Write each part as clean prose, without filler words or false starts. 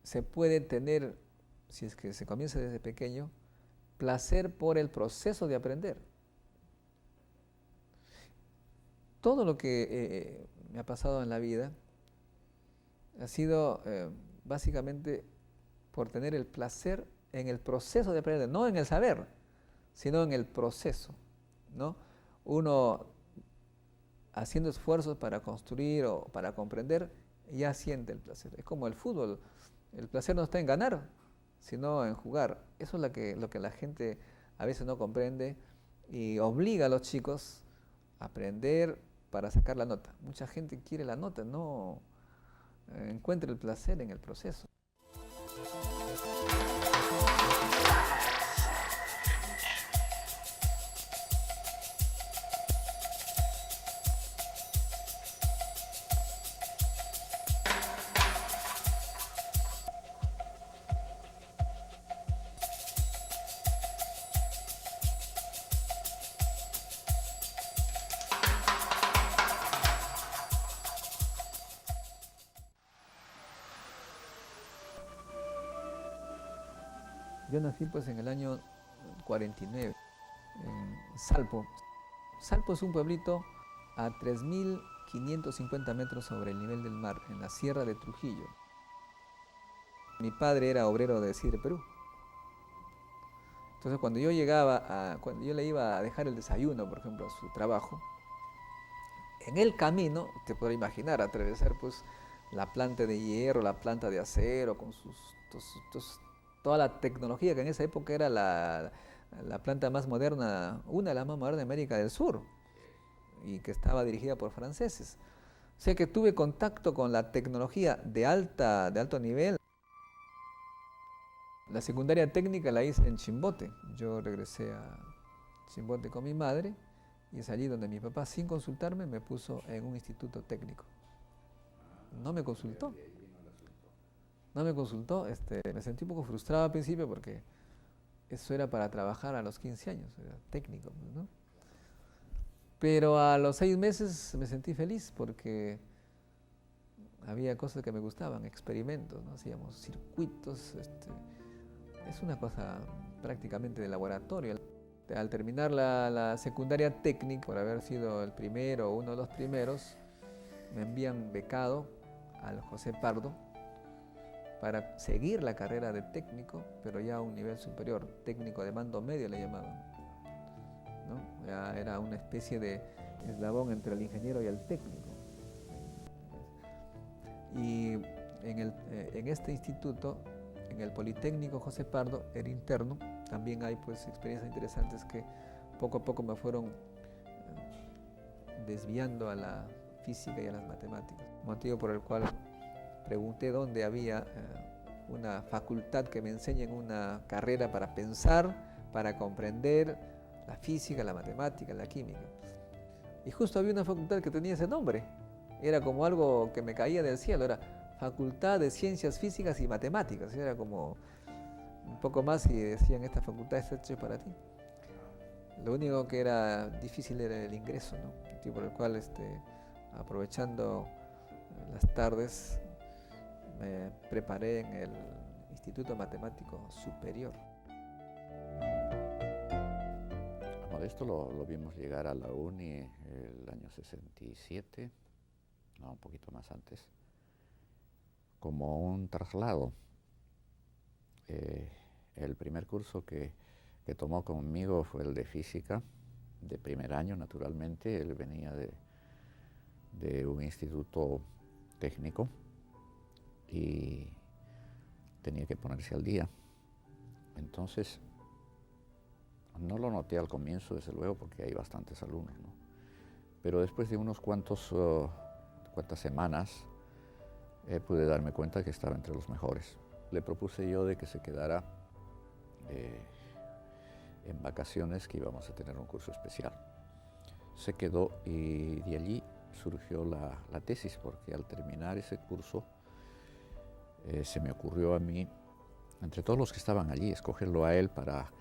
se puede tener, si es que se comienza desde pequeño, placer por el proceso de aprender. Todo lo que me ha pasado en la vida ha sido básicamente por tener el placer en el proceso de aprender, no en el saber, sino en el proceso, ¿no? Uno haciendo esfuerzos para construir o para comprender, ya siente el placer. Es como el fútbol, el placer no está en ganar, sino en jugar. Eso es lo que la gente a veces no comprende y obliga a los chicos a aprender para sacar la nota. Mucha gente quiere la nota, no encuentra el placer en el proceso. Yo nací pues en el año 49, en Salpo. Salpo es un pueblito a 3.550 metros sobre el nivel del mar, en la sierra de Trujillo. Mi padre era obrero de CIDE Perú. Entonces cuando yo cuando yo le iba a dejar el desayuno, por ejemplo, a su trabajo, en el camino, te podrás imaginar, atravesar pues la planta de hierro, la planta de acero, con toda la tecnología que en esa época era la planta más moderna, una de las más modernas de América del Sur, y que estaba dirigida por franceses. O sea que tuve contacto con la tecnología de alto nivel. La secundaria técnica la hice en Chimbote. Yo regresé a Chimbote con mi madre y es allí donde mi papá, sin consultarme, me puso en un instituto técnico. No me consultó. No me consultó. Me sentí un poco frustrado al principio porque eso era para trabajar a los 15 años, era técnico, ¿no? Pero a los 6 meses me sentí feliz porque había cosas que me gustaban, experimentos, ¿no? Hacíamos circuitos, es una cosa prácticamente de laboratorio. Al terminar la secundaria técnica, por haber sido el primero o uno de los primeros, me envían becado al José Pardo para seguir la carrera de técnico, pero ya a un nivel superior, técnico de mando medio le llamaban, ¿no? Ya era una especie de eslabón entre el ingeniero y el técnico. Y en este instituto, en el Politécnico José Pardo, era interno, también hay pues experiencias interesantes que poco a poco me fueron desviando a la física y a las matemáticas, motivo por el cual pregunté dónde había una facultad que me enseñe una carrera para pensar, para comprender la física, la matemática, la química. Y justo había una facultad que tenía ese nombre. Era como algo que me caía del cielo, era Facultad de Ciencias Físicas y Matemáticas. Era como un poco más y decían, esta facultad está hecha para ti. Lo único que era difícil era el ingreso, ¿no? Por el cual, aprovechando las tardes, me preparé en el Instituto Matemático Superior. A Modesto lo vimos llegar a la uni el año 67, no, un poquito más antes, como un traslado. El primer curso que tomó conmigo fue el de física, de primer año naturalmente. Él venía de un instituto técnico y tenía que ponerse al día. Entonces, no lo noté al comienzo, desde luego, porque hay bastantes alumnos, ¿no? Pero después de unos cuantas semanas, pude darme cuenta que estaba entre los mejores. Le propuse yo de que se quedara en vacaciones, que íbamos a tener un curso especial. Se quedó y de allí surgió la tesis, porque al terminar ese curso se me ocurrió a mí, entre todos los que estaban allí, escogerlo a él para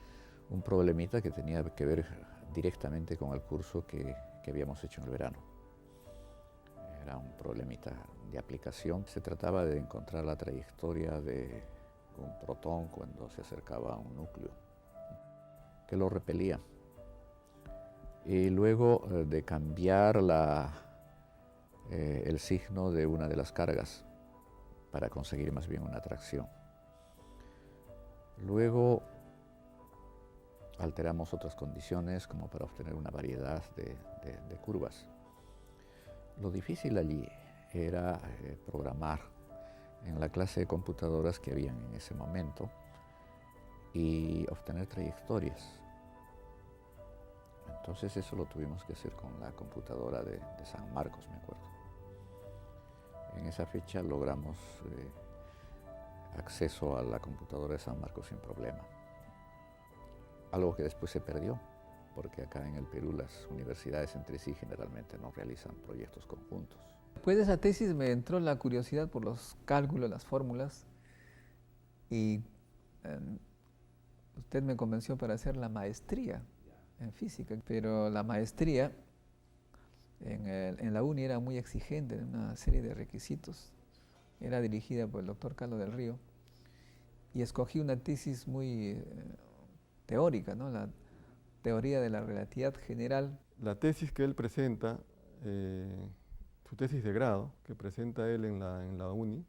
un problemita que tenía que ver directamente con el curso que habíamos hecho en el verano. era un problemita de aplicación. Se trataba de encontrar la trayectoria de un protón cuando se acercaba a un núcleo, que lo repelía. Y luego de cambiar el signo de una de las cargas para conseguir más bien una atracción. Luego alteramos otras condiciones como para obtener una variedad de curvas. Lo difícil allí era programar en la clase de computadoras que habían en ese momento y obtener trayectorias. Entonces eso lo tuvimos que hacer con la computadora de San Marcos, me acuerdo. En esa fecha logramos acceso a la computadora de San Marcos sin problema. Algo que después se perdió, porque acá en el Perú las universidades entre sí generalmente no realizan proyectos conjuntos. Después de esa tesis me entró la curiosidad por los cálculos, las fórmulas, y usted me convenció para hacer la maestría en física, pero la maestría en la UNI era muy exigente, en una serie de requisitos. Era dirigida por el doctor Carlos del Río y escogí una tesis muy teórica, ¿no? La teoría de la relatividad general. La tesis que él presenta, su tesis de grado que presenta él en la UNI,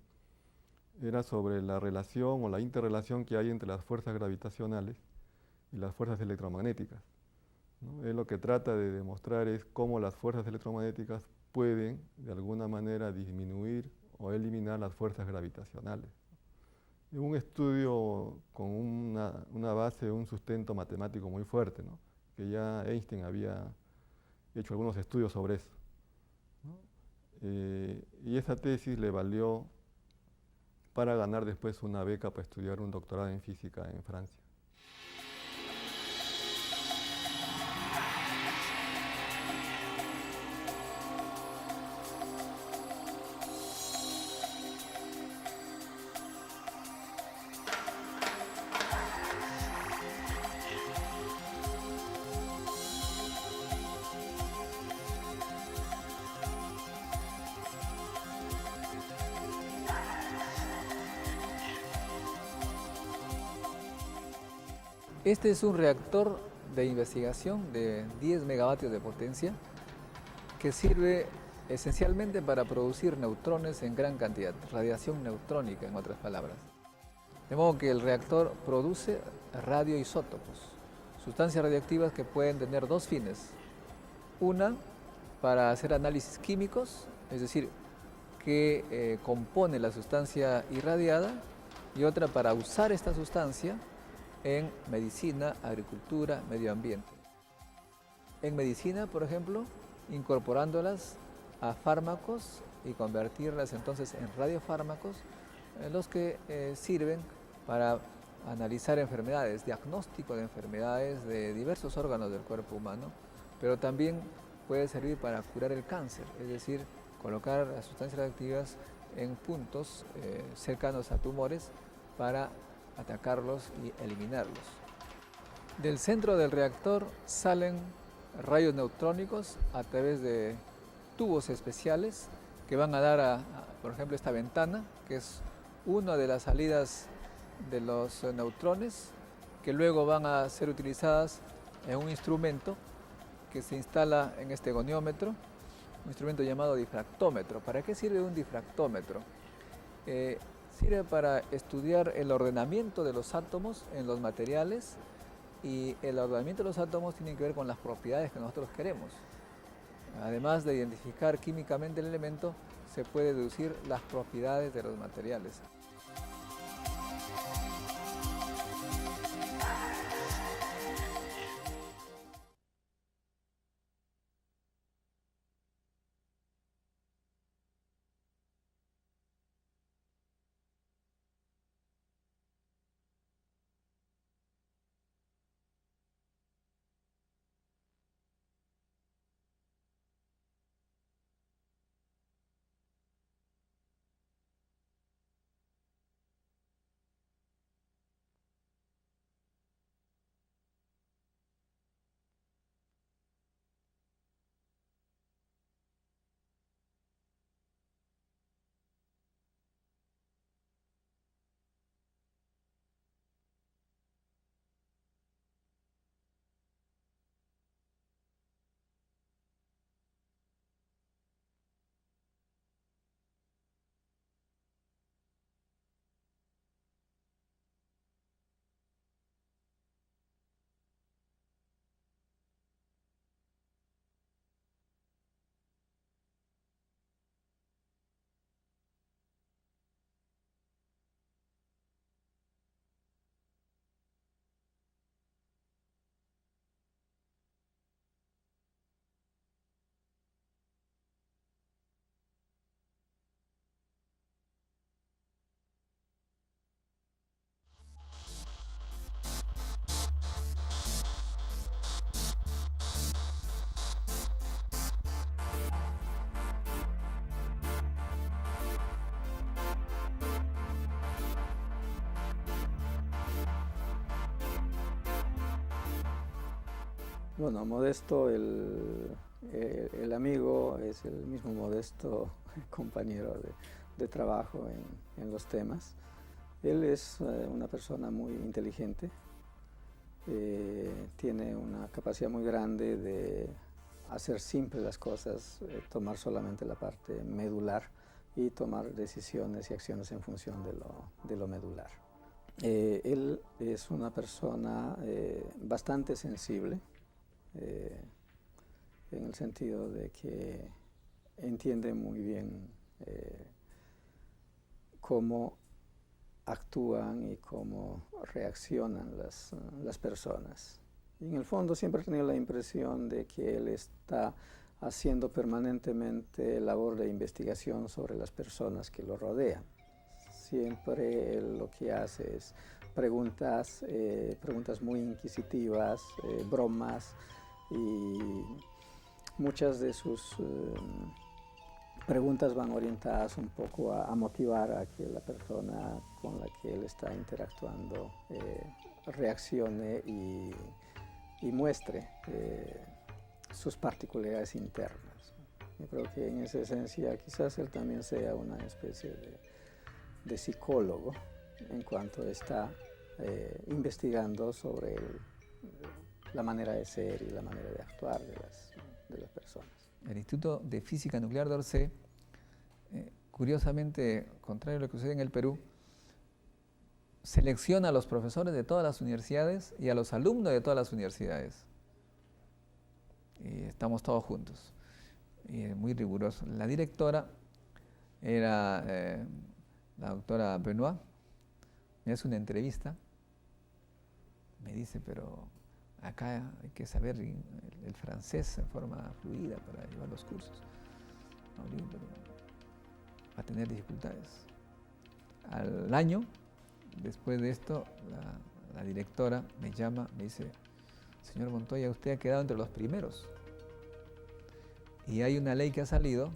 era sobre la relación o la interrelación que hay entre las fuerzas gravitacionales y las fuerzas electromagnéticas, ¿no? Él lo que trata de demostrar es cómo las fuerzas electromagnéticas pueden, de alguna manera, disminuir o eliminar las fuerzas gravitacionales. Un estudio con una base, un sustento matemático muy fuerte, ¿no? Que ya Einstein había hecho algunos estudios sobre eso, ¿no? Y esa tesis le valió para ganar después una beca para estudiar un doctorado en física en Francia. Este es un reactor de investigación de 10 megavatios de potencia que sirve esencialmente para producir neutrones en gran cantidad, radiación neutrónica en otras palabras. De modo que el reactor produce radioisótopos, sustancias radioactivas que pueden tener dos fines. Una, para hacer análisis químicos, es decir, qué compone la sustancia irradiada, y otra para usar esta sustancia en medicina, agricultura, medio ambiente. En medicina, por ejemplo, incorporándolas a fármacos y convertirlas entonces en radiofármacos, los que sirven para analizar enfermedades, diagnóstico de enfermedades de diversos órganos del cuerpo humano, pero también puede servir para curar el cáncer, es decir, colocar las sustancias radioactivas en puntos cercanos a tumores para atacarlos y eliminarlos. Del centro del reactor salen rayos neutrónicos a través de tubos especiales que van a dar por ejemplo, esta ventana, que es una de las salidas de los neutrones, que luego van a ser utilizadas en un instrumento que se instala en este goniómetro, un instrumento llamado difractómetro. ¿Para qué sirve un difractómetro? Sirve para estudiar el ordenamiento de los átomos en los materiales, y el ordenamiento de los átomos tiene que ver con las propiedades que nosotros queremos. Además de identificar químicamente el elemento, se puede deducir las propiedades de los materiales. Bueno, Modesto, el amigo, es el mismo Modesto, compañero de trabajo en los temas. Él es una persona muy inteligente, tiene una capacidad muy grande de hacer simples las cosas, tomar solamente la parte medular y tomar decisiones y acciones en función de lo medular. Él es una persona bastante sensible, en el sentido de que entiende muy bien cómo actúan y cómo reaccionan las personas. Y en el fondo siempre he tenido la impresión de que él está haciendo permanentemente labor de investigación sobre las personas que lo rodean. Siempre él lo que hace es preguntas muy inquisitivas, bromas, y muchas de sus preguntas van orientadas un poco a motivar a que la persona con la que él está interactuando reaccione y muestre sus particularidades internas. Yo creo que en esa esencia quizás él también sea una especie de psicólogo en cuanto está investigando sobre la manera de ser y la manera de actuar de las personas. El Instituto de Física Nuclear de Orsay, curiosamente, contrario a lo que sucede en el Perú, selecciona a los profesores de todas las universidades y a los alumnos de todas las universidades. Y estamos todos juntos. Y muy riguroso. La directora era la doctora Benoit. Me hace una entrevista. Me dice, pero acá hay que saber el francés en forma fluida para llevar los cursos. No, digo, pero va a tener dificultades. Al año, después de esto, la directora me llama, me dice, señor Montoya, usted ha quedado entre los primeros. Y hay una ley que ha salido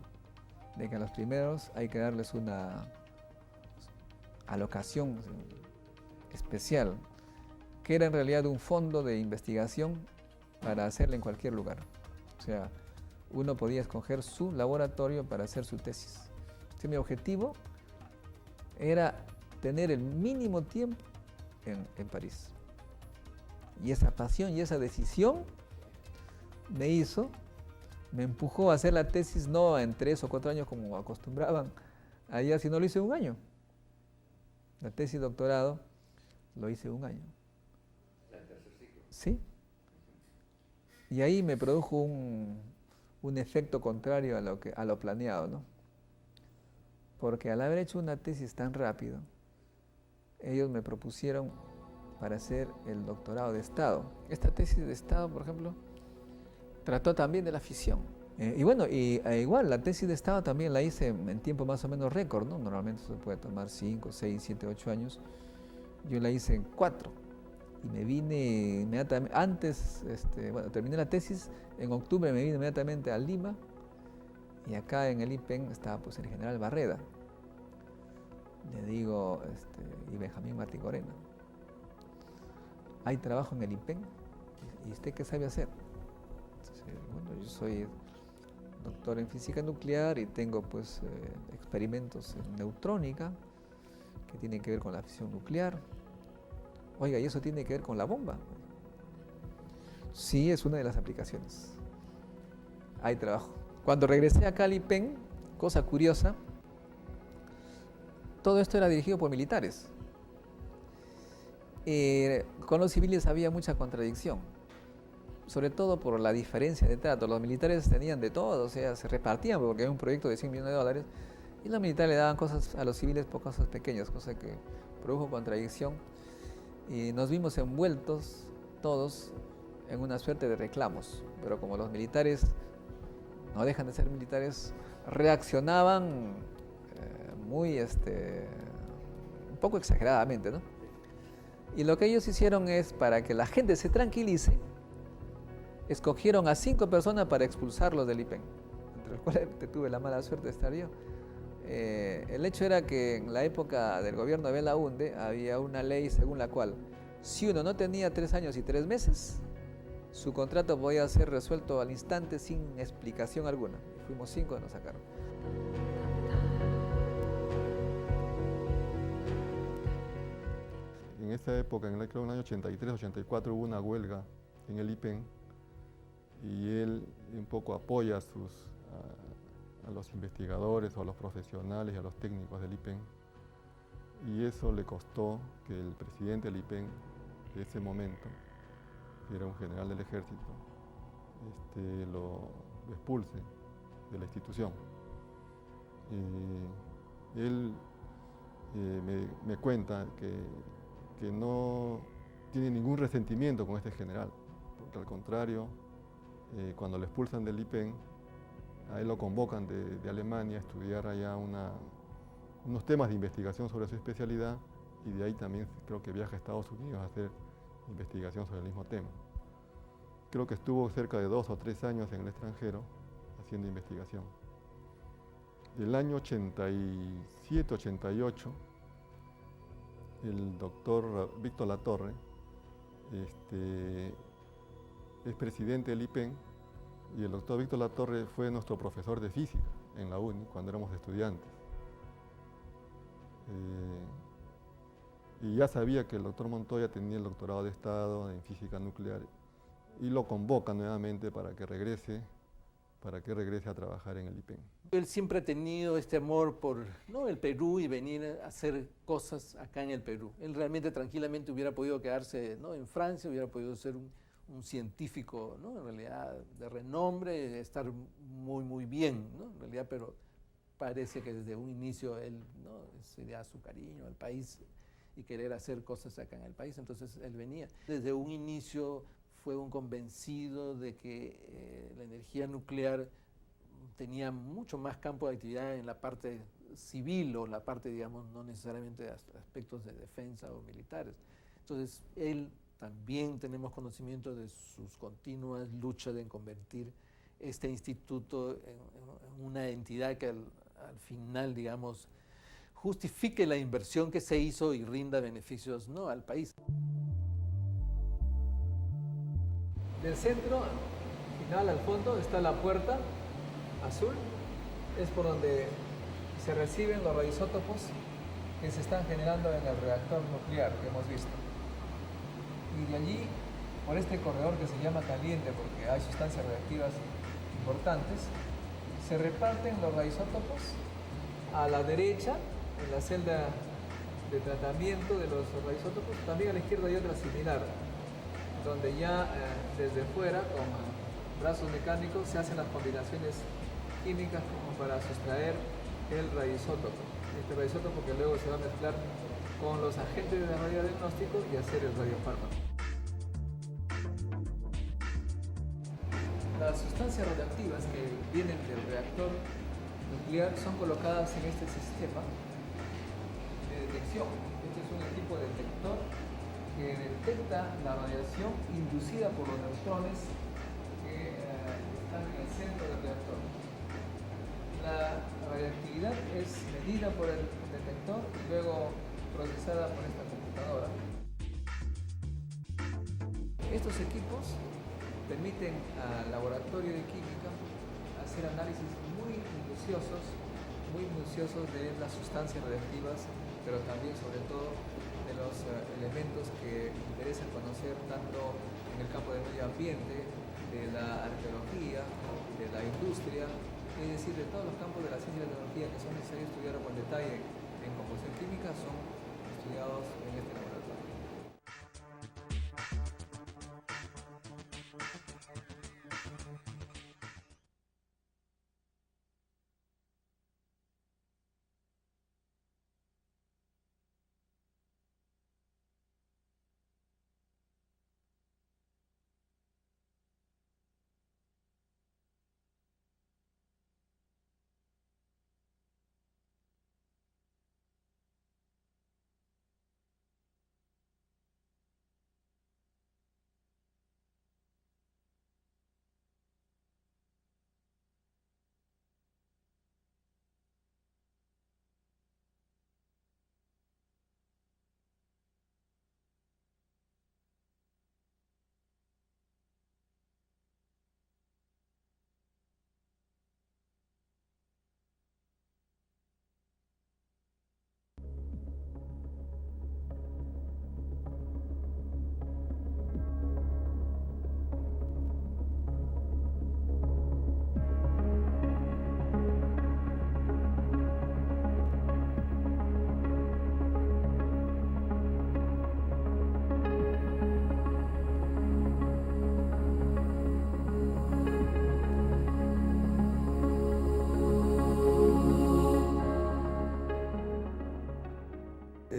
de que a los primeros hay que darles una alocación especial, que era en realidad un fondo de investigación para hacerla en cualquier lugar. O sea, uno podía escoger su laboratorio para hacer su tesis. Mi objetivo era tener el mínimo tiempo en París. Y esa pasión y esa decisión me empujó a hacer la tesis no en 3 o 4 años como acostumbraban allá, sino lo hice en 1 año. La tesis de doctorado lo hice en 1 año. ¿El tercer ciclo? Sí. Y ahí me produjo un efecto contrario a lo planeado, ¿no? Porque al haber hecho una tesis tan rápido, ellos me propusieron para hacer el doctorado de Estado. Esta tesis de Estado, por ejemplo, trató también de la fisión. Y bueno, igual la tesis de Estado también la hice en tiempo más o menos récord, ¿no? Normalmente se puede tomar 5, 6, 7, 8 años. Yo la hice en 4. Y me vine inmediatamente, terminé la tesis, en octubre me vine inmediatamente a Lima, y acá en el IPEN estaba pues el general Barreda. Le digo, y Benjamín Martí Corena, ¿hay trabajo en el IPEN? ¿Y usted qué sabe hacer? Entonces, bueno, yo soy doctor en física nuclear y tengo pues experimentos en neutrónica que tienen que ver con la fisión nuclear. Oiga, ¿y eso tiene que ver con la bomba? Sí, es una de las aplicaciones. Hay trabajo. Cuando regresé acá al IPEN, cosa curiosa, todo esto era dirigido por militares. Con los civiles había mucha contradicción, sobre todo por la diferencia de trato. Los militares tenían de todo, o sea, se repartían porque era un proyecto de $100 millones, y los militares le daban cosas a los civiles por cosas pequeñas, cosa que produjo contradicción. Y nos vimos envueltos todos en una suerte de reclamos, pero como los militares no dejan de ser militares, reaccionaban muy, un poco exageradamente, ¿no? Y lo que ellos hicieron es, para que la gente se tranquilice, escogieron a 5 personas para expulsarlos del IPEN, entre los cuales tuve la mala suerte de estar yo. El hecho era que en la época del gobierno de Belaúnde había una ley según la cual si uno no tenía 3 años y 3 meses, su contrato podía ser resuelto al instante sin explicación alguna. Fuimos 5 y nos sacaron. En esa época, creo que en el año 83, 84, hubo una huelga en el IPEN y él un poco apoya a los investigadores o a los profesionales y a los técnicos del IPEN, y eso le costó que el presidente del IPEN de ese momento, que era un general del ejército, lo expulse de la institución. Él me cuenta que no tiene ningún resentimiento con este general, porque al contrario, cuando le expulsan del IPEN, a él lo convocan de Alemania a estudiar allá unos temas de investigación sobre su especialidad, y de ahí también creo que viaja a Estados Unidos a hacer investigación sobre el mismo tema. Creo que estuvo cerca de 2 o 3 años en el extranjero haciendo investigación. El año 87, 88, el doctor Víctor Latorre es presidente del IPEN, y el doctor Víctor Latorre fue nuestro profesor de física en la UNI cuando éramos estudiantes. Y ya sabía que el doctor Montoya tenía el doctorado de Estado en física nuclear, y lo convoca nuevamente para que regrese a trabajar en el IPEN. Él siempre ha tenido este amor por, ¿no?, el Perú y venir a hacer cosas acá en el Perú. Él realmente tranquilamente hubiera podido quedarse, ¿no?, en Francia, hubiera podido ser un científico, ¿no?, en realidad de renombre, estar muy bien, ¿no?, en realidad, pero parece que desde un inicio él, ¿no?, sería su cariño al país y querer hacer cosas acá en el país, entonces él venía. Desde un inicio fue un convencido de que la energía nuclear tenía mucho más campo de actividad en la parte civil o la parte, digamos, no necesariamente de aspectos de defensa o militares. Entonces, él también tenemos conocimiento de sus continuas luchas en convertir este instituto en una entidad que al final, digamos, justifique la inversión que se hizo y rinda beneficios, ¿no?, al país. Del centro, final al fondo, está la puerta azul, es por donde se reciben los radioisótopos que se están generando en el reactor nuclear que hemos visto. Y de allí, por este corredor que se llama caliente, porque hay sustancias reactivas importantes, se reparten los radioisótopos a la derecha, en la celda de tratamiento de los radioisótopos. También a la izquierda hay otra similar, donde ya desde fuera, con brazos mecánicos, se hacen las combinaciones químicas como para sustraer el radioisótopo. Este radioisótopo que luego se va a mezclar con los agentes de radiodiagnóstico y hacer el radiofármaco. Las sustancias radioactivas que vienen del reactor nuclear son colocadas en este sistema de detección. Este es un equipo detector que detecta la radiación inducida por los neutrones que están en el centro del reactor. La radioactividad es medida por el detector y luego procesada por esta computadora. Estos equipos permiten al laboratorio de química hacer análisis muy minuciosos de las sustancias radiactivas, pero también, sobre todo, de los elementos que interesan conocer tanto en el campo del medio ambiente, de la arqueología, de la industria, es decir, de todos los campos de la ciencia y la tecnología que son necesarios estudiar con detalle en composición química, son estudiados en este laboratorio.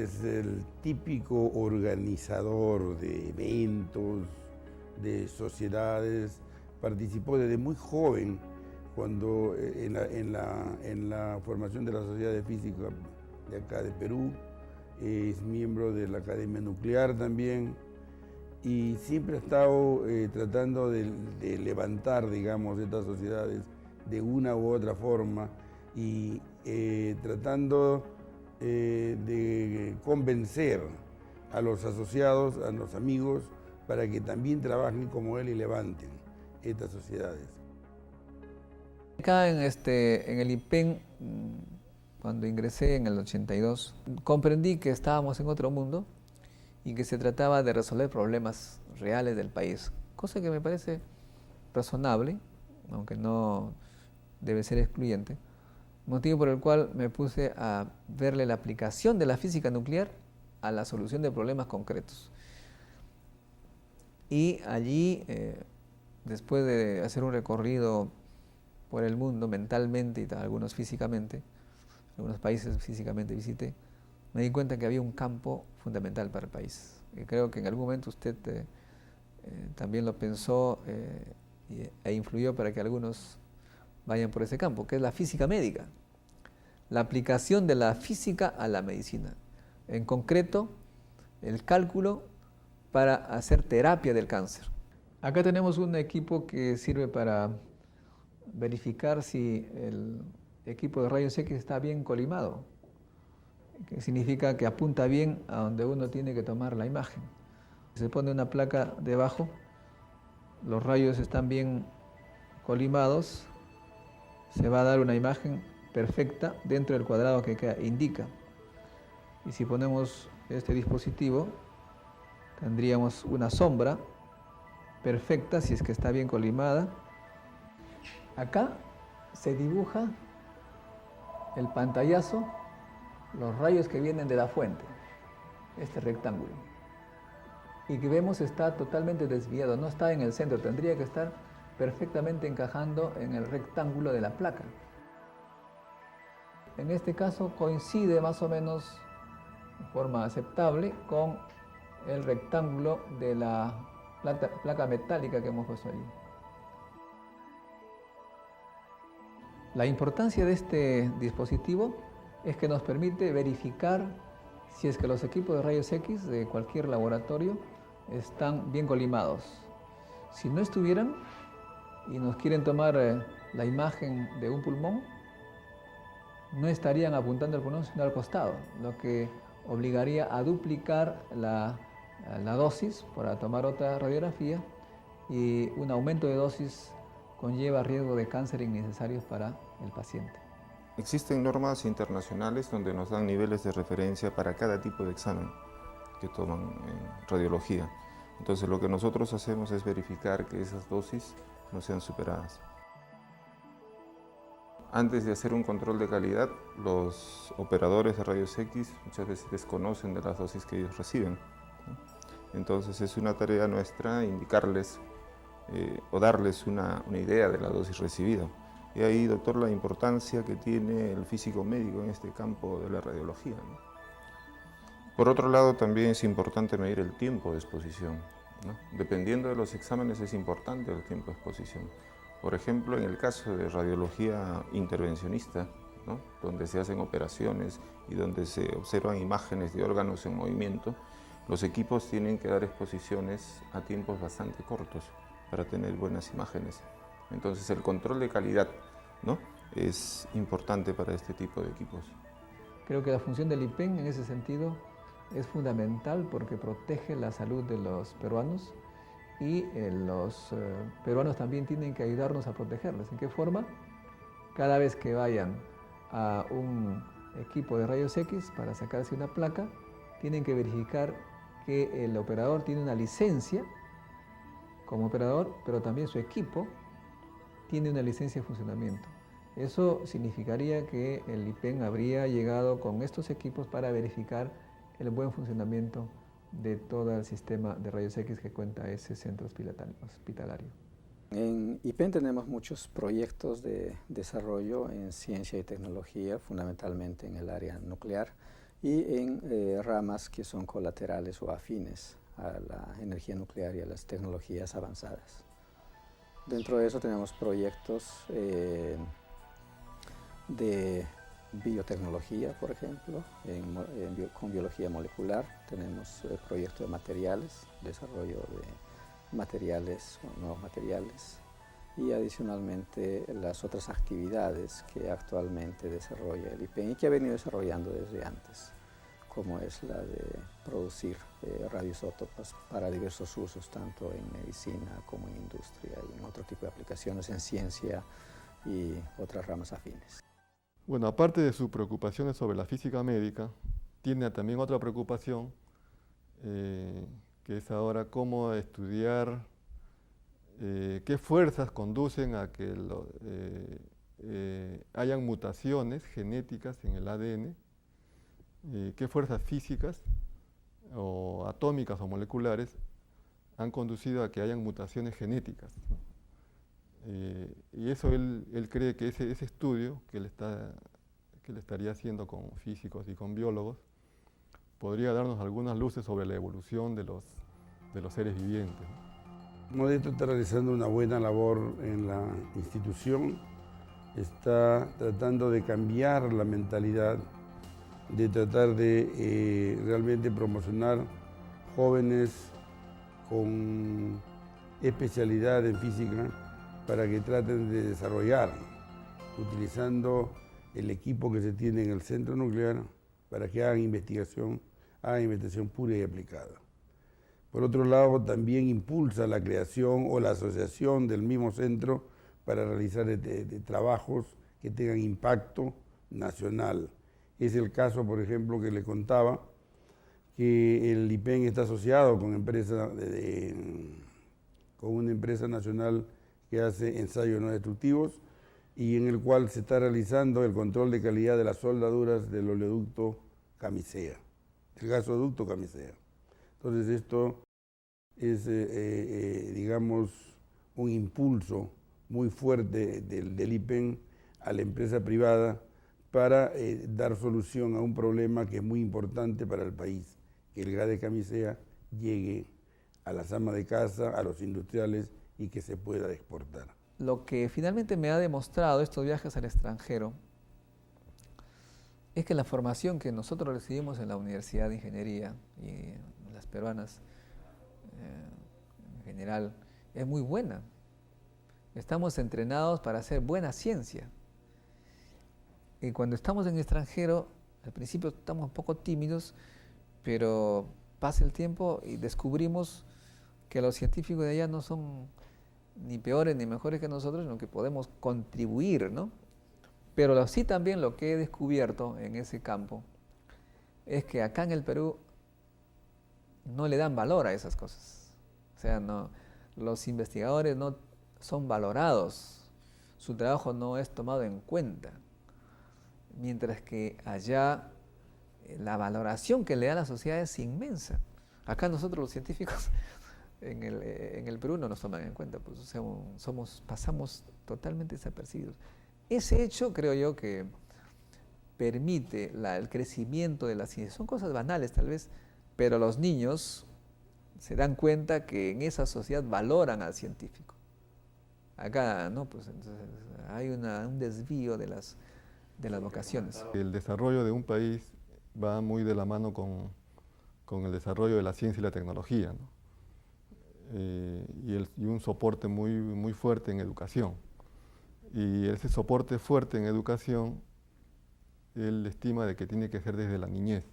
es el típico organizador de eventos, de sociedades. Participó desde muy joven cuando en la formación de la Sociedad de Física de acá de Perú. Es miembro de la Academia Nuclear también. Y siempre ha estado tratando de levantar, digamos, estas sociedades de una u otra forma y tratando de convencer a los asociados, a los amigos, para que también trabajen como él y levanten estas sociedades. Acá en el IPEN, cuando ingresé en el 82, comprendí que estábamos en otro mundo y que se trataba de resolver problemas reales del país, cosa que me parece razonable, aunque no debe ser excluyente, motivo por el cual me puse a verle la aplicación de la física nuclear a la solución de problemas concretos. Y allí, después de hacer un recorrido por el mundo mentalmente y algunos físicamente, algunos países físicamente visité, me di cuenta que había un campo fundamental para el país. Y creo que en algún momento usted también lo pensó e influyó para que algunos vayan por ese campo, que es la física médica. La aplicación de la física a la medicina. En concreto, el cálculo para hacer terapia del cáncer. Acá tenemos un equipo que sirve para verificar si el equipo de rayos X está bien colimado, que significa que apunta bien a donde uno tiene que tomar la imagen. Se pone una placa debajo, los rayos están bien colimados, se va a dar una imagen perfecta dentro del cuadrado que indica. Y si ponemos este dispositivo, tendríamos una sombra perfecta si es que está bien colimada. Acá se dibuja el pantallazo, los rayos que vienen de la fuente, este rectángulo. Y que vemos está totalmente desviado, no está en el centro, tendría que estar perfectamente encajando en el rectángulo de la placa. En este caso coincide más o menos de forma aceptable con el rectángulo de la placa metálica que hemos puesto allí. La importancia de este dispositivo es que nos permite verificar si es que los equipos de rayos X de cualquier laboratorio están bien colimados. Si no estuvieran y nos quieren tomar la imagen de un pulmón, no estarían apuntando al pulmón sino al costado, lo que obligaría a duplicar la dosis para tomar otra radiografía, y un aumento de dosis conlleva riesgo de cáncer innecesarios para el paciente. Existen normas internacionales donde nos dan niveles de referencia para cada tipo de examen que toman en radiología. Entonces lo que nosotros hacemos es verificar que esas dosis no sean superadas. Antes de hacer un control de calidad, los operadores de rayos X muchas veces desconocen de las dosis que ellos reciben, ¿no? Entonces es una tarea nuestra indicarles o darles una idea de la dosis recibida. Y ahí, doctor, la importancia que tiene el físico médico en este campo de la radiología, ¿no? Por otro lado, también es importante medir el tiempo de exposición, ¿no? Dependiendo de los exámenes es importante el tiempo de exposición. Por ejemplo, en el caso de radiología intervencionista, ¿no?, donde se hacen operaciones y donde se observan imágenes de órganos en movimiento, los equipos tienen que dar exposiciones a tiempos bastante cortos para tener buenas imágenes. Entonces el control de calidad, ¿no?, es importante para este tipo de equipos. Creo que la función del IPEN en ese sentido es fundamental porque protege la salud de los peruanos y los peruanos también tienen que ayudarnos a protegerlos. ¿En qué forma? Cada vez que vayan a un equipo de rayos X para sacarse una placa, tienen que verificar que el operador tiene una licencia como operador, pero también su equipo tiene una licencia de funcionamiento. Eso significaría que el IPEN habría llegado con estos equipos para verificar el buen funcionamiento de todo el sistema de rayos X que cuenta ese centro hospitalario. En IPEN tenemos muchos proyectos de desarrollo en ciencia y tecnología, fundamentalmente en el área nuclear, y en ramas que son colaterales o afines a la energía nuclear y a las tecnologías avanzadas. Dentro de eso tenemos proyectos de biotecnología, por ejemplo, con biología molecular. Tenemos proyectos de materiales, desarrollo de materiales o nuevos materiales, y adicionalmente las otras actividades que actualmente desarrolla el IPEN y que ha venido desarrollando desde antes, como es la de producir radioisótopos para diversos usos, tanto en medicina como en industria y en otro tipo de aplicaciones en ciencia y otras ramas afines. Bueno, aparte de sus preocupaciones sobre la física médica, tiene también otra preocupación, que es ahora cómo estudiar qué fuerzas conducen a que hayan mutaciones genéticas en el ADN, qué fuerzas físicas o atómicas o moleculares han conducido a que hayan mutaciones genéticas, ¿no? Y eso él cree que ese estudio que él estaría haciendo con físicos y con biólogos podría darnos algunas luces sobre la evolución de los seres vivientes, ¿no? Modesto está realizando una buena labor en la institución, está tratando de cambiar la mentalidad, de tratar de realmente promocionar jóvenes con especialidad en física para que traten de desarrollar, utilizando el equipo que se tiene en el centro nuclear para que hagan investigación pura y aplicada. Por otro lado, también impulsa la creación o la asociación del mismo centro para realizar trabajos que tengan impacto nacional. Es el caso, por ejemplo, que le contaba, que el IPEN está asociado con una empresa nacional que hace ensayos no destructivos y en el cual se está realizando el control de calidad de las soldaduras del oleoducto Camisea, el gasoducto Camisea. Entonces esto es, digamos, un impulso muy fuerte del IPEN a la empresa privada para dar solución a un problema que es muy importante para el país, que el gas de Camisea llegue a las amas de casa, a los industriales y que se pueda exportar. Lo que finalmente me ha demostrado estos viajes al extranjero es que la formación que nosotros recibimos en la Universidad de Ingeniería y las peruanas en general es muy buena. Estamos entrenados para hacer buena ciencia. Y cuando estamos en el extranjero, al principio estamos un poco tímidos, pero pasa el tiempo y descubrimos que los científicos de allá no son ni peores ni mejores que nosotros, sino que podemos contribuir, ¿no? Pero sí también lo que he descubierto en ese campo es que acá en el Perú no le dan valor a esas cosas. O sea, los investigadores no son valorados, su trabajo no es tomado en cuenta. Mientras que allá la valoración que le da la sociedad es inmensa. Acá nosotros los científicos en el Perú no nos toman en cuenta, pues, o sea, pasamos totalmente desapercibidos. Ese hecho creo yo que permite el crecimiento de la ciencia. Son cosas banales tal vez, pero los niños se dan cuenta que en esa sociedad valoran al científico. Acá no, pues entonces hay un desvío de las vocaciones. El desarrollo de un país va muy de la mano con el desarrollo de la ciencia y la tecnología, ¿no? Y un soporte muy fuerte en educación. Y ese soporte fuerte en educación, él estima de que tiene que ser desde la niñez.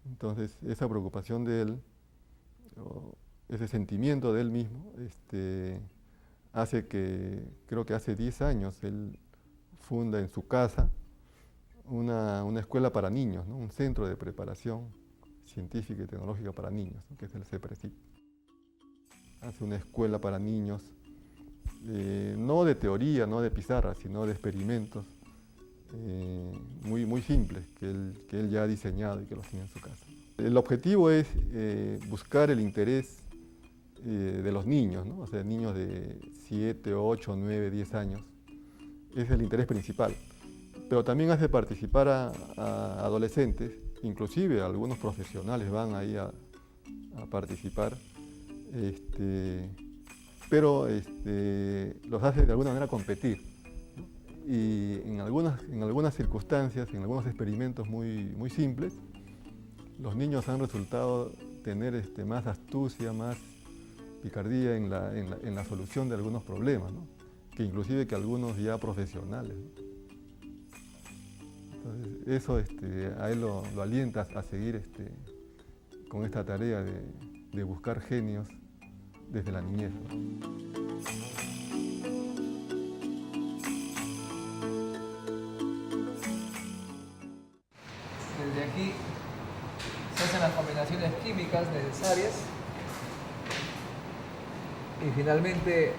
Entonces, esa preocupación de él, ese sentimiento de él mismo, hace que, creo que hace 10 años, él funda en su casa una escuela para niños, ¿no? Un centro de preparación científica y tecnológica para niños, ¿no? Que es el CEPRESID. Hace una escuela para niños, no de teoría, no de pizarra, sino de experimentos muy simples que él ya ha diseñado y que los tiene en su casa. El objetivo es buscar el interés de los niños, ¿no? O sea, niños de 7, 8, 9, 10 años. Ese es el interés principal. Pero también hace participar a adolescentes inclusive algunos profesionales van ahí a participar, pero los hace de alguna manera competir. Y en algunas circunstancias, en algunos experimentos muy simples, los niños han resultado tener más astucia, más picardía en la solución de algunos problemas, ¿no? Que inclusive que algunos ya profesionales, ¿no? Entonces, eso a él lo alienta a seguir con esta tarea de buscar genios desde la niñez, ¿no? Desde aquí se hacen las combinaciones químicas necesarias y finalmente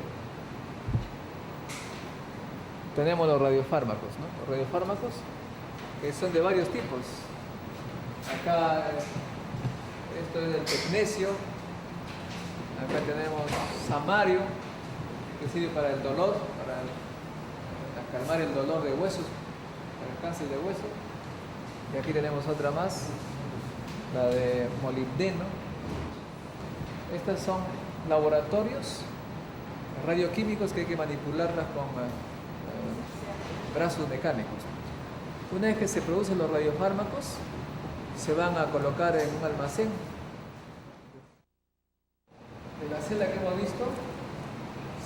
tenemos los radiofármacos, ¿no? Los radiofármacos que son de varios tipos. Acá esto es el tecnecio, acá tenemos samario, que sirve para el dolor, para calmar el dolor de huesos, para el cáncer de hueso. Y aquí tenemos otra más, la de molibdeno. Estas son laboratorios radioquímicos que hay que manipularlas con brazos mecánicos. Una vez que se producen los radiofármacos, se van a colocar en un almacén. De la celda que hemos visto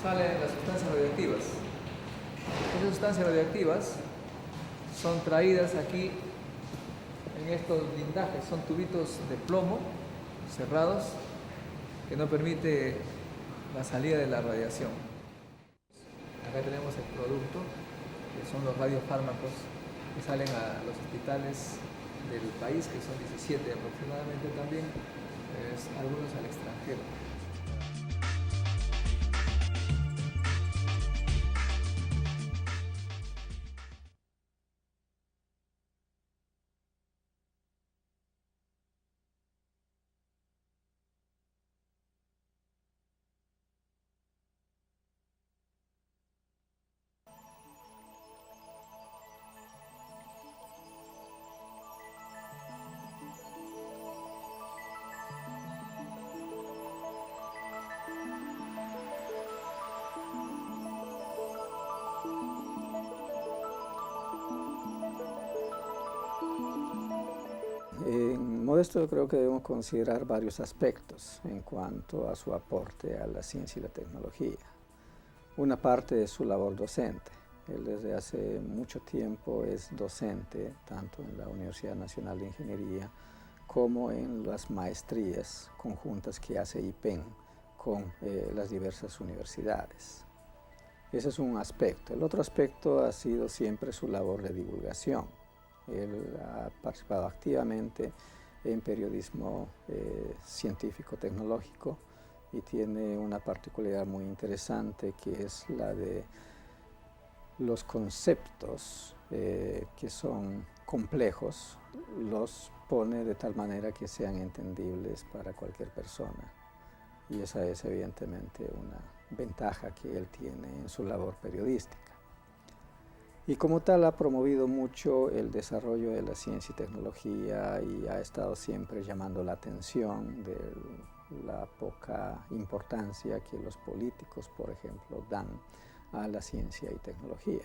salen las sustancias radioactivas. Esas sustancias radioactivas son traídas aquí en estos blindajes, son tubitos de plomo cerrados que no permite la salida de la radiación. Acá tenemos el producto, que son los radiofármacos que salen a los hospitales del país, que son 17 aproximadamente también, algunos al extranjero. En Modesto creo que debemos considerar varios aspectos en cuanto a su aporte a la ciencia y la tecnología. Una parte es su labor docente. Él desde hace mucho tiempo es docente tanto en la Universidad Nacional de Ingeniería como en las maestrías conjuntas que hace IPEN con las diversas universidades. Ese es un aspecto. El otro aspecto ha sido siempre su labor de divulgación. Él ha participado activamente en periodismo científico-tecnológico y tiene una particularidad muy interesante que es la de los conceptos que son complejos, los pone de tal manera que sean entendibles para cualquier persona. Y esa es evidentemente una ventaja que él tiene en su labor periodística. Y como tal ha promovido mucho el desarrollo de la ciencia y tecnología y ha estado siempre llamando la atención de la poca importancia que los políticos, por ejemplo, dan a la ciencia y tecnología.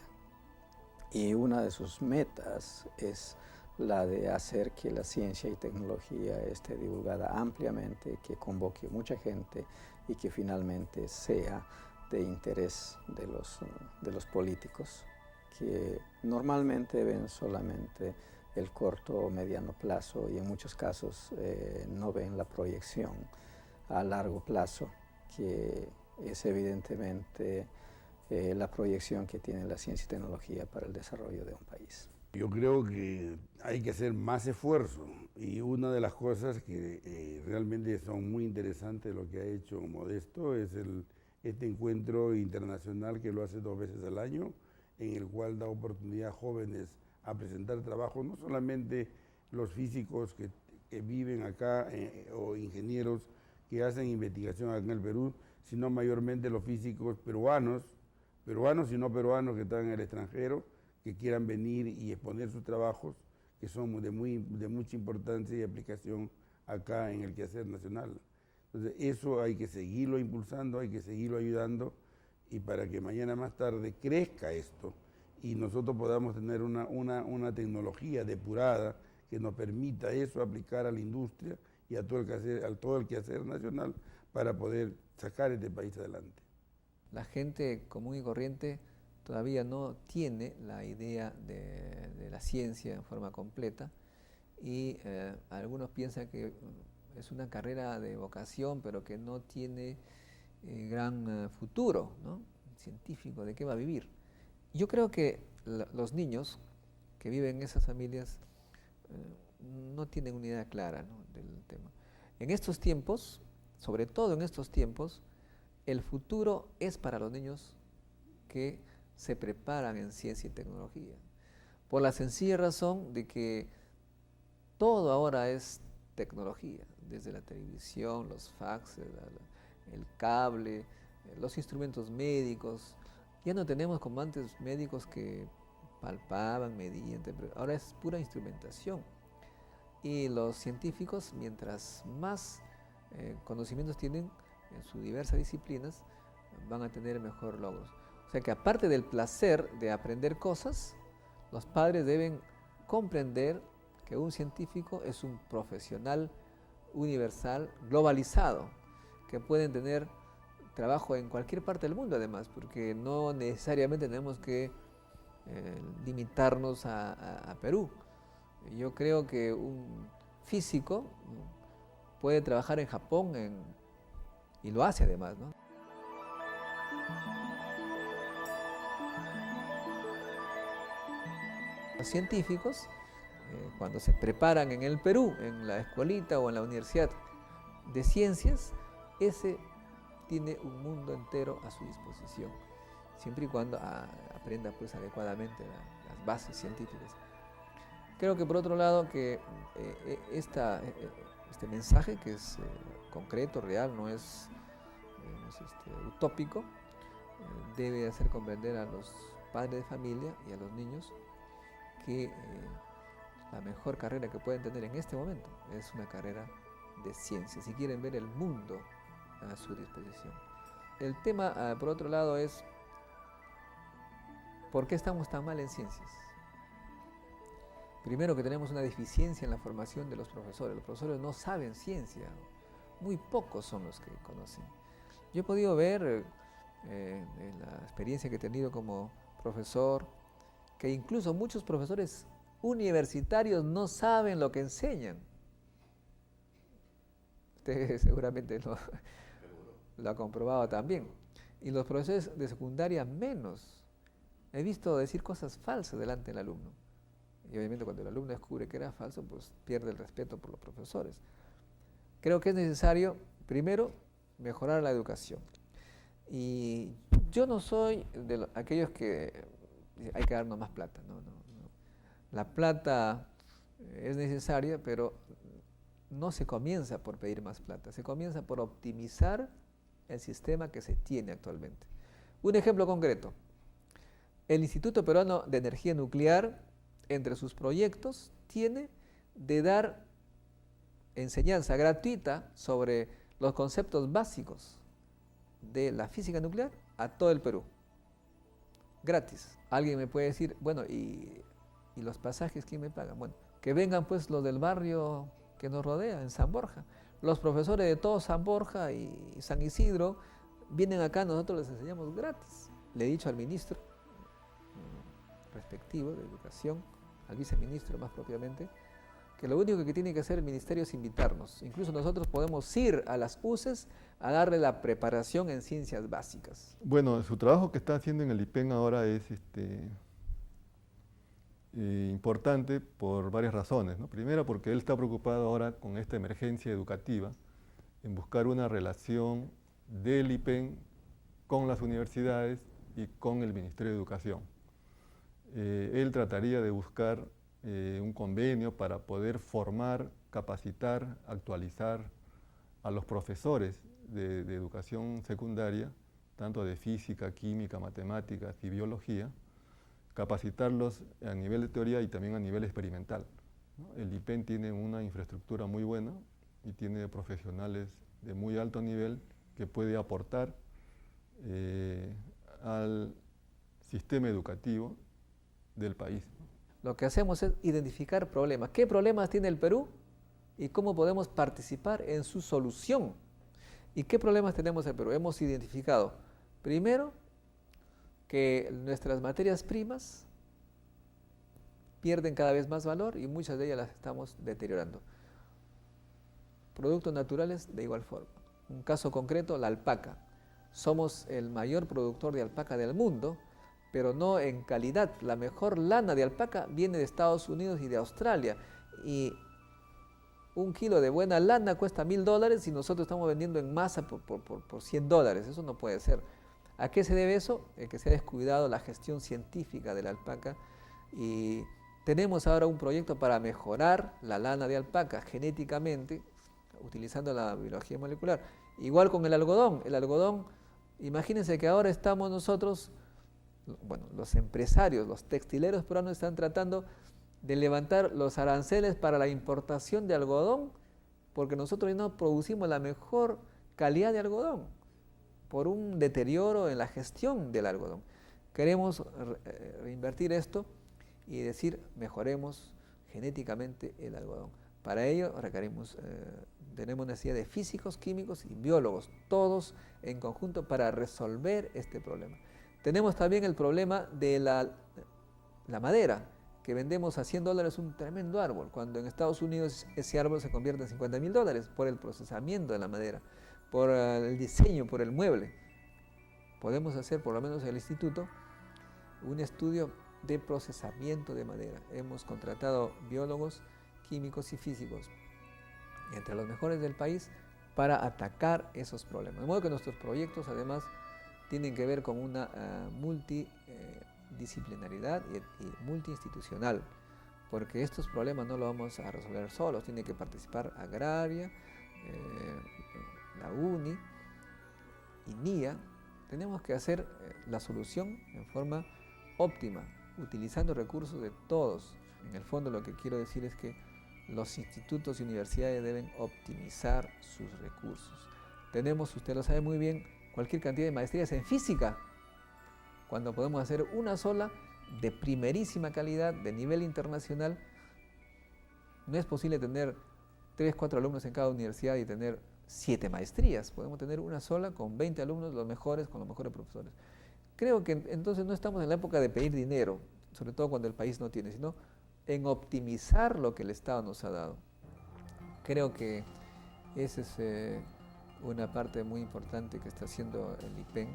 Y una de sus metas es la de hacer que la ciencia y tecnología esté divulgada ampliamente, que convoque mucha gente y que finalmente sea de interés de los políticos, que normalmente ven solamente el corto o mediano plazo y en muchos casos no ven la proyección a largo plazo, que es evidentemente la proyección que tiene la ciencia y tecnología para el desarrollo de un país. Yo creo que hay que hacer más esfuerzo y una de las cosas que realmente son muy interesantes de lo que ha hecho Modesto es este encuentro internacional que lo hace 2 veces al año, en el cual da oportunidad a jóvenes a presentar trabajo, no solamente los físicos que viven acá o ingenieros que hacen investigación acá en el Perú, sino mayormente los físicos peruanos y no peruanos que están en el extranjero, que quieran venir y exponer sus trabajos, que son de mucha importancia y aplicación acá en el quehacer nacional. Entonces, eso hay que seguirlo impulsando, hay que seguirlo ayudando, y para que mañana más tarde crezca esto y nosotros podamos tener una tecnología depurada que nos permita eso aplicar a la industria y a todo el quehacer nacional para poder sacar este país adelante. La gente común y corriente todavía no tiene la idea de la ciencia en forma completa, y algunos piensan que es una carrera de vocación, pero que no tiene gran futuro, ¿no? Científico, ¿de qué va a vivir? Yo creo que los niños que viven en esas familias no tienen una idea clara, ¿no?, del tema. En estos tiempos, sobre todo en estos tiempos, el futuro es para los niños que se preparan en ciencia y tecnología, por la sencilla razón de que todo ahora es tecnología, desde la televisión, los faxes, el cable, los instrumentos médicos. Ya no tenemos como antes médicos que palpaban, medían, ahora es pura instrumentación. Y los científicos, mientras más conocimientos tienen en sus diversas disciplinas, van a tener mejor logros. O sea que aparte del placer de aprender cosas, los padres deben comprender que un científico es un profesional universal, globalizado, que pueden tener trabajo en cualquier parte del mundo además, porque no necesariamente tenemos que limitarnos a Perú. Yo creo que un físico puede trabajar en Japón y lo hace además, ¿no? Los científicos, cuando se preparan en el Perú, en la escuelita o en la universidad de ciencias, ese tiene un mundo entero a su disposición, siempre y cuando aprenda pues adecuadamente las bases científicas. Creo que por otro lado que este mensaje, que es concreto, real, no es utópico, debe hacer comprender a los padres de familia y a los niños que la mejor carrera que pueden tener en este momento es una carrera de ciencia, si quieren ver el mundo a su disposición. El tema, por otro lado, es ¿por qué estamos tan mal en ciencias? Primero, que tenemos una deficiencia en la formación de los profesores. Los profesores no saben ciencia, muy pocos son los que conocen. Yo he podido ver en la experiencia que he tenido como profesor, que incluso muchos profesores universitarios no saben lo que enseñan. Usted seguramente lo ha comprobado también. Y los profesores de secundaria menos. He visto decir cosas falsas delante del alumno. Y obviamente cuando el alumno descubre que era falso, pues pierde el respeto por los profesores. Creo que es necesario, primero, mejorar la educación. Y yo no soy de aquellos que hay que darnos más plata. No. La plata es necesaria, pero no se comienza por pedir más plata, se comienza por optimizar el sistema que se tiene actualmente. Un ejemplo concreto: el Instituto Peruano de Energía Nuclear, entre sus proyectos, tiene de dar enseñanza gratuita sobre los conceptos básicos de la física nuclear a todo el Perú. Gratis. Alguien me puede decir, bueno, ¿y los pasajes quién me paga? Bueno, que vengan pues los del barrio que nos rodea, en San Borja. Los profesores de todo San Borja y San Isidro vienen acá, nosotros les enseñamos gratis. Le he dicho al ministro respectivo de Educación, al viceministro más propiamente, que lo único que tiene que hacer el ministerio es invitarnos. Incluso nosotros podemos ir a las UCES a darle la preparación en ciencias básicas. Bueno, su trabajo que está haciendo en el IPEN ahora es importante por varias razones, ¿no? Primero, porque él está preocupado ahora con esta emergencia educativa en buscar una relación del IPEN con las universidades y con el Ministerio de Educación. Él trataría de buscar un convenio para poder formar, capacitar, actualizar a los profesores de educación secundaria, tanto de física, química, matemáticas y biología, capacitarlos a nivel de teoría y también a nivel experimental, ¿no? El IPEN tiene una infraestructura muy buena y tiene profesionales de muy alto nivel que puede aportar al sistema educativo del país. Lo que hacemos es identificar problemas. ¿Qué problemas tiene el Perú y cómo podemos participar en su solución? ¿Y qué problemas tenemos en el Perú? Hemos identificado, primero, que nuestras materias primas pierden cada vez más valor y muchas de ellas las estamos deteriorando. Productos naturales de igual forma. Un caso concreto, la alpaca. Somos el mayor productor de alpaca del mundo, pero no en calidad. La mejor lana de alpaca viene de Estados Unidos y de Australia. Y un kilo de buena lana cuesta $1000 y nosotros estamos vendiendo en masa por $100. Eso no puede ser. ¿A qué se debe eso? Que se ha descuidado la gestión científica de la alpaca y tenemos ahora un proyecto para mejorar la lana de alpaca genéticamente utilizando la biología molecular. Igual con el algodón. El algodón, imagínense que ahora estamos nosotros, bueno, los empresarios, los textileros peruanos están tratando de levantar los aranceles para la importación de algodón porque nosotros no producimos la mejor calidad de algodón por un deterioro en la gestión del algodón. Queremos reinvertir esto y decir, mejoremos genéticamente el algodón. Para ello tenemos necesidad de físicos, químicos y biólogos, todos en conjunto para resolver este problema. Tenemos también el problema de la madera, que vendemos a $100 un tremendo árbol, cuando en Estados Unidos ese árbol se convierte en $50.000 por el procesamiento de la madera, por el diseño, por el mueble. Podemos hacer, por lo menos en el instituto, un estudio de procesamiento de madera. Hemos contratado biólogos, químicos y físicos, entre los mejores del país, para atacar esos problemas. De modo que nuestros proyectos, además, tienen que ver con una multidisciplinaridad y multiinstitucional, porque estos problemas no los vamos a resolver solos, tiene que participar Agraria, la UNI y NIA. Tenemos que hacer la solución en forma óptima, utilizando recursos de todos. En el fondo lo que quiero decir es que los institutos y universidades deben optimizar sus recursos. Tenemos, usted lo sabe muy bien, cualquier cantidad de maestrías en física, cuando podemos hacer una sola de primerísima calidad, de nivel internacional. No es posible tener 3, 4 alumnos en cada universidad y tener 7 maestrías. Podemos tener una sola con 20 alumnos, los mejores, con los mejores profesores. Creo que entonces no estamos en la época de pedir dinero, sobre todo cuando el país no tiene, sino en optimizar lo que el Estado nos ha dado. Creo que esa es una parte muy importante que está haciendo el IPEN,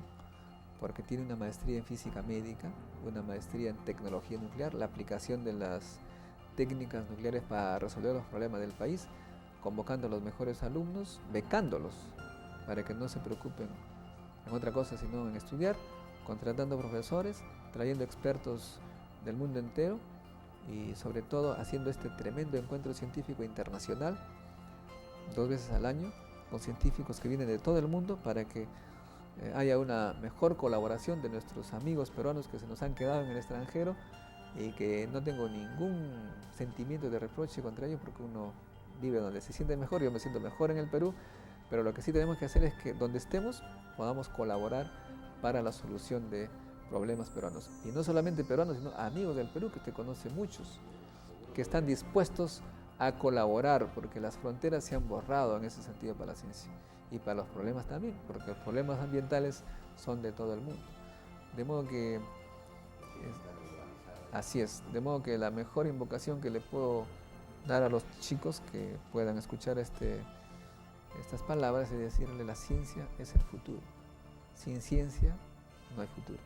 porque tiene una maestría en física médica, una maestría en tecnología nuclear, la aplicación de las técnicas nucleares para resolver los problemas del país, convocando a los mejores alumnos, becándolos para que no se preocupen en otra cosa sino en estudiar, contratando profesores, trayendo expertos del mundo entero y sobre todo haciendo este tremendo encuentro científico internacional 2 veces al año con científicos que vienen de todo el mundo para que haya una mejor colaboración de nuestros amigos peruanos que se nos han quedado en el extranjero y que no tengo ningún sentimiento de reproche contra ellos porque uno vive donde se siente mejor. Yo me siento mejor en el Perú, pero lo que sí tenemos que hacer es que donde estemos podamos colaborar para la solución de problemas peruanos. Y no solamente peruanos, sino amigos del Perú, que usted conoce muchos, que están dispuestos a colaborar, porque las fronteras se han borrado en ese sentido para la ciencia. Y para los problemas también, porque los problemas ambientales son de todo el mundo. De modo que, así es, de modo que la mejor invocación que le puedo dar a los chicos que puedan escuchar estas palabras es decirle: la ciencia es el futuro. Sin ciencia no hay futuro.